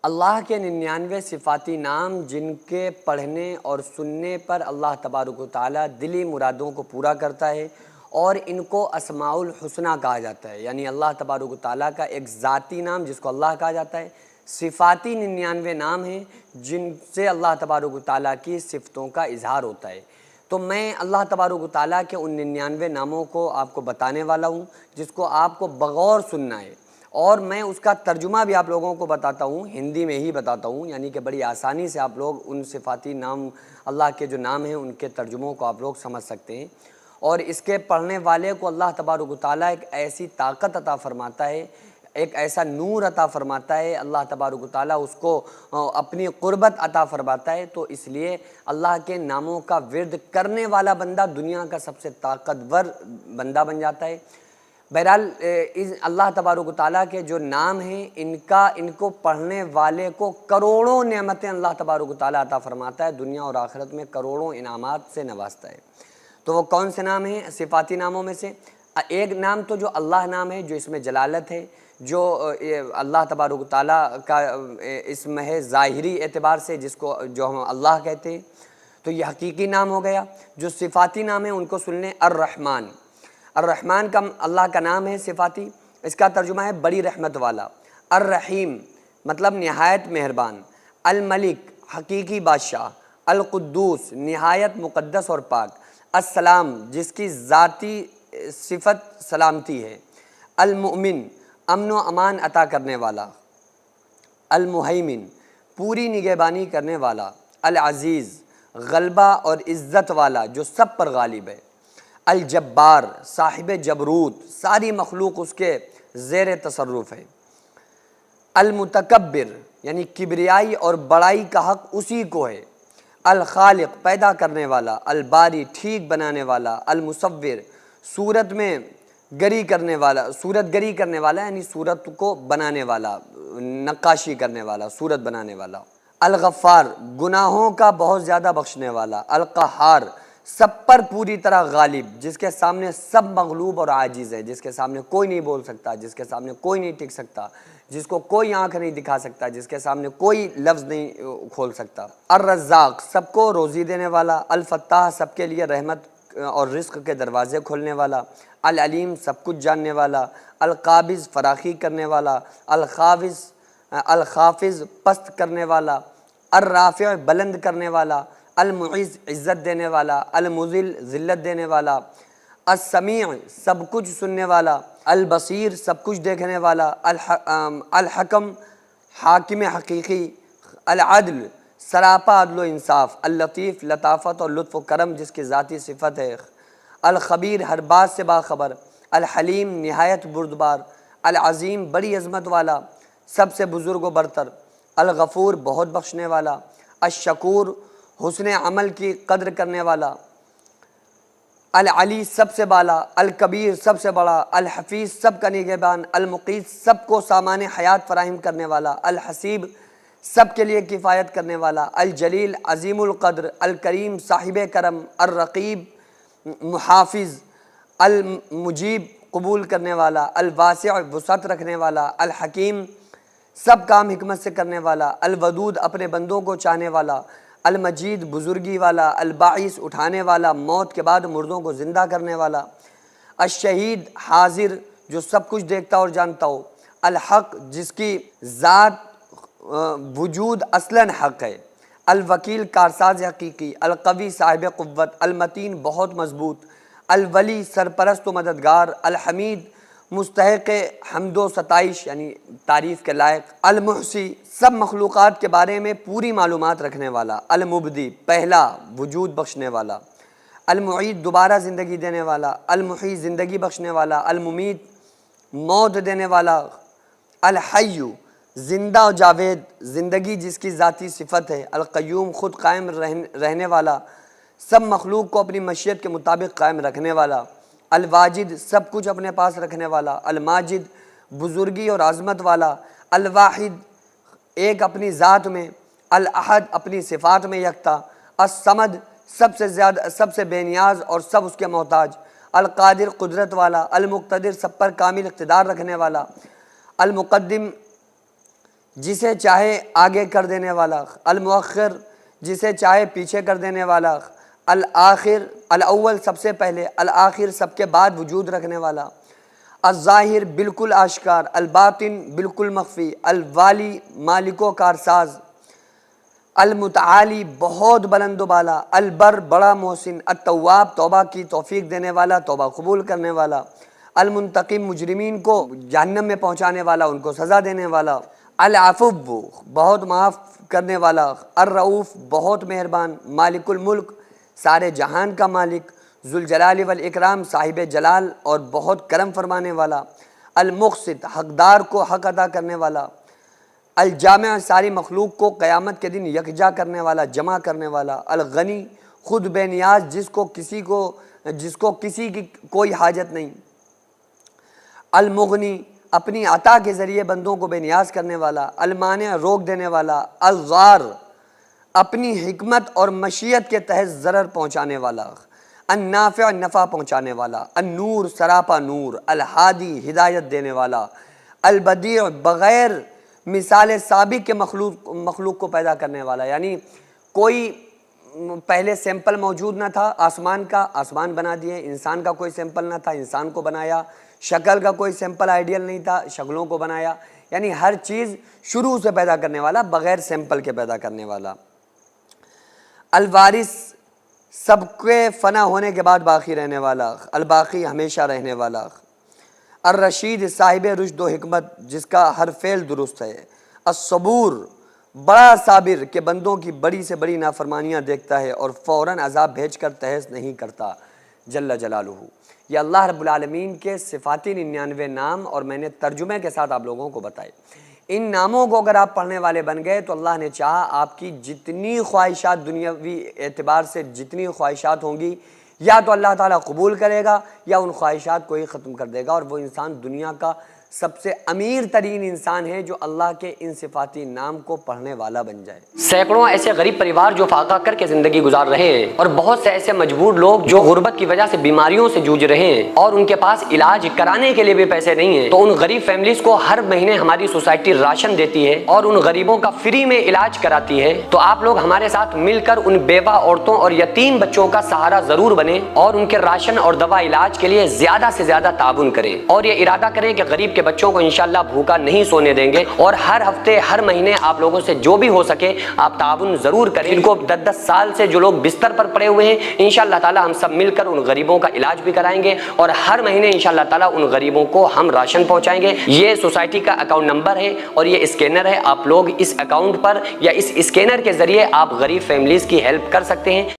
اللہ کے 99 صفاتی نام جن کے پڑھنے اور سننے پر اللہ تبارک و تعالیٰ دلی مرادوں کو پورا کرتا ہے، اور ان کو اسماء الحسنہ کہا جاتا ہے، یعنی اللہ تبارک و تعالیٰ کا ایک ذاتی نام جس کو اللہ کہا جاتا ہے، صفاتی 99 نام ہیں جن سے اللہ تبارک و تعالیٰ کی صفتوں کا اظہار ہوتا ہے۔ تو میں اللہ تبارک و تعالیٰ کے ان 99 ناموں کو آپ کو بتانے والا ہوں، جس کو آپ کو بغور سننا ہے، اور میں اس کا ترجمہ بھی آپ لوگوں کو بتاتا ہوں، ہندی میں ہی بتاتا ہوں، یعنی کہ بڑی آسانی سے آپ لوگ ان صفاتی نام، اللہ کے جو نام ہیں ان کے ترجموں کو آپ لوگ سمجھ سکتے ہیں۔ اور اس کے پڑھنے والے کو اللہ تبارک و تعالیٰ ایک ایسی طاقت عطا فرماتا ہے، ایک ایسا نور عطا فرماتا ہے، اللہ تبارک و تعالیٰ اس کو اپنی قربت عطا فرماتا ہے۔ تو اس لیے اللہ کے ناموں کا ورد کرنے والا بندہ دنیا کا سب سے طاقتور بندہ بن جاتا ہے۔ بہرحال اللہ تبارک و تعالیٰ کے جو نام ہیں ان کو پڑھنے والے کو کروڑوں نعمتیں اللہ تبارک و تعالیٰ عطا فرماتا ہے، دنیا اور آخرت میں کروڑوں انعامات سے نوازتا ہے۔ تو وہ کون سے نام ہیں؟ صفاتی ناموں میں سے ایک نام تو جو اللہ نام ہے، جو اس میں جلالت ہے، جو اللہ تبارک و تعالیٰ کا اسم ہے ظاہری اعتبار سے، جس کو جو ہم اللہ کہتے ہیں، تو یہ حقیقی نام ہو گیا۔ جو صفاتی نام ہیں ان کو سن لیں۔ الرحمن، الرحمن کا اللہ کا نام ہے صفاتی، اس کا ترجمہ ہے بڑی رحمت والا۔ الرحیم مطلب نہایت مہربان۔ الملک حقیقی بادشاہ۔ القدوس نہایت مقدس اور پاک۔ السلام جس کی ذاتی صفت سلامتی ہے۔ المؤمن امن و امان عطا کرنے والا۔ المہیمن پوری نگہبانی کرنے والا۔ العزیز غلبہ اور عزت والا جو سب پر غالب ہے۔ الجبار صاحب جبروت، ساری مخلوق اس کے زیر تصرف ہے۔ المتکبر یعنی کبریائی اور بڑائی کا حق اسی کو ہے۔ الخالق پیدا کرنے والا۔ الباری ٹھیک بنانے والا۔ المصور صورت میں گری کرنے والا، صورت گری کرنے والا یعنی صورت کو بنانے والا، نقاشی کرنے والا، صورت بنانے والا۔ الغفار گناہوں کا بہت زیادہ بخشنے والا۔ القہار سب پر پوری طرح غالب، جس کے سامنے سب مغلوب اور عاجز ہے، جس کے سامنے کوئی نہیں بول سکتا، جس کے سامنے کوئی نہیں ٹک سکتا، جس کو کوئی آنکھ نہیں دکھا سکتا، جس کے سامنے کوئی لفظ نہیں کھول سکتا۔ الرزاق سب کو روزی دینے والا۔ الفتاح سب کے لیے رحمت اور رزق کے دروازے کھولنے والا۔ العلیم سب کچھ جاننے والا۔ القابض فراخی کرنے والا۔ الخافض پست کرنے والا۔ الرافع بلند کرنے والا۔ المعز عزت دینے والا۔ المذل ذلت دینے والا۔ السمیع سب کچھ سننے والا۔ البصیر سب کچھ دیکھنے والا۔ الحکم حاکم حقیقی۔ العدل سراپا عدل و انصاف۔ اللطیف لطافت اور لطف و کرم جس کی ذاتی صفت ہے۔ الخبیر ہر بات سے باخبر۔ الحلیم نہایت بردبار۔ العظیم بڑی عظمت والا، سب سے بزرگ و برتر۔ الغفور بہت بخشنے والا۔ الشکور حسن عمل کی قدر کرنے والا۔ العلی سب سے بالا۔ الکبیر سب سے بڑا۔ الحفیظ سب کا نگہبان۔ المقیت سب کو سامان حیات فراہم کرنے والا۔ الحسیب سب کے لیے کفایت کرنے والا۔ الجلیل عظیم القدر۔ الکریم صاحب کرم۔ الرقیب محافظ۔ المجیب قبول کرنے والا۔ الواسع وسعت رکھنے والا۔ الحکیم سب کام حکمت سے کرنے والا۔ الودود اپنے بندوں کو چاہنے والا۔ المجید بزرگی والا۔ الباعث اٹھانے والا، موت کے بعد مردوں کو زندہ کرنے والا۔ الشہید حاضر جو سب کچھ دیکھتا اور جانتا ہو۔ الحق جس کی ذات وجود اصلاً حق ہے۔ الوکیل کارساز حقیقی۔ القوی صاحب قوت۔ المتین بہت مضبوط۔ الولی سرپرست و مددگار۔ الحمید مستحق حمد و ستائش یعنی تعریف کے لائق۔ المحصی سب مخلوقات کے بارے میں پوری معلومات رکھنے والا۔ المبدی پہلا وجود بخشنے والا۔ المعید دوبارہ زندگی دینے والا۔ المحیی زندگی بخشنے والا۔ الممیت موت دینے والا۔ الحی زندہ و جاوید زندگی جس کی ذاتی صفت ہے۔ القیوم خود قائم رہنے والا، سب مخلوق کو اپنی مشیت کے مطابق قائم رکھنے والا۔ الواجد سب کچھ اپنے پاس رکھنے والا۔ الماجد بزرگی اور عظمت والا۔ الواحد ایک اپنی ذات میں۔ الاحد اپنی صفات میں یکتا۔ الصمد سب سے بے نیاز اور سب اس کے محتاج۔ القادر قدرت والا۔ المقتدر سب پر کامل اقتدار رکھنے والا۔ المقدم جسے چاہے آگے کر دینے والا، المؤخر جسے چاہے پیچھے کر دینے والا، الآخر الاول سب سے پہلے، الآخر سب کے بعد وجود رکھنے والا، الظاہر بالکل آشکار، الباطن بالکل مخفی، الوالی مالک و کارساز، المتعالی بہت بلند و بالا، البر بڑا محسن، التواب توبہ کی توفیق دینے والا، توبہ قبول کرنے والا، المنتقم مجرمین کو جہنم میں پہنچانے والا، ان کو سزا دینے والا، العفو بہت معاف کرنے والا، الرؤوف بہت مہربان، مالک الملک سارے جہان کا مالک، ذوالجلال والاکرام صاحب جلال اور بہت کرم فرمانے والا، المقسط حقدار کو حق ادا کرنے والا، الجامع ساری مخلوق کو قیامت کے دن یکجا کرنے والا، جمع کرنے والا، الغنی خود بے نیاز جس کو کسی کی کوئی حاجت نہیں، المغنی اپنی عطا کے ذریعے بندوں کو بے نیاز کرنے والا، المانع روک دینے والا، الضار اپنی حکمت اور مشیت کے تحت ضرر پہنچانے والا، النافع نفع پہنچانے والا، النور سراپا نور، الہادی ہدایت دینے والا، البدیع بغیر مثال سابق کے مخلوق کو پیدا کرنے والا، یعنی کوئی پہلے سیمپل موجود نہ تھا آسمان کا، آسمان بنا دیے، انسان کا کوئی سیمپل نہ تھا، انسان کو بنایا، شکل کا کوئی سیمپل آئیڈیل نہیں تھا، شکلوں کو بنایا، یعنی ہر چیز شروع سے پیدا کرنے والا، بغیر سیمپل کے پیدا کرنے والا، الوارث سب کے فنا ہونے کے بعد باقی رہنے والا، الباقی ہمیشہ رہنے والا، الرشید صاحب رشد و حکمت جس کا ہر فعل درست ہے، الصبور بڑا صابر کہ بندوں کی بڑی سے بڑی نافرمانیاں دیکھتا ہے اور فوراً عذاب بھیج کر تحس نہیں کرتا، جل جلالہ۔ یہ اللہ رب العالمین کے صفاتی 99 نام اور میں نے ترجمے کے ساتھ آپ لوگوں کو بتائے۔ ان ناموں کو اگر آپ پڑھنے والے بن گئے تو اللہ نے چاہا آپ کی جتنی خواہشات دنیاوی اعتبار سے جتنی خواہشات ہوں گی یا تو اللہ تعالیٰ قبول کرے گا یا ان خواہشات کو ہی ختم کر دے گا، اور وہ انسان دنیا کا سب سے امیر ترین انسان ہے جو اللہ کے ان صفاتی نام کو پڑھنے والا بن جائے۔ سینکڑوں ایسے غریب پریوار جو فاقہ کر کے زندگی گزار رہے ہیں، اور بہت سے ایسے مجبور لوگ جو غربت کی وجہ سے بیماریوں سے جوجھ رہے ہیں اور ان کے پاس علاج کرانے کے لیے بھی پیسے نہیں ہیں، تو ان غریب فیملیز کو ہر مہینے ہماری سوسائٹی راشن دیتی ہے اور ان غریبوں کا فری میں علاج کراتی ہے۔ تو آپ لوگ ہمارے ساتھ مل کر ان بیوہ عورتوں اور یتیم بچوں کا سہارا ضرور بنیں اور ان کے راشن اور دوا علاج کے لیے زیادہ سے زیادہ تعاون کریں، اور یہ ارادہ کریں کہ غریب کے بچوں کو انشاءاللہ بھوکا نہیں سونے دیں گے، اور ہر ہفتے ہر مہینے آپ لوگوں سے جو بھی ہو سکے آپ تعاون ضرور کریں۔ ان کو 10 سال سے جو لوگ بستر پر پڑے ہوئے ہیں انشاءاللہ تعالی ہم سب مل کر ان غریبوں کا علاج بھی کرائیں گے، اور ہر مہینے انشاءاللہ تعالی ان غریبوں کو ہم راشن پہنچائیں گے۔ یہ سوسائٹی کا اکاؤنٹ نمبر ہے اور یہ اسکینر ہے، آپ لوگ اس اکاؤنٹ پر یا اس اسکینر کے ذریعے آپ غریب فیملیز کی ہیلپ کر سکتے ہیں۔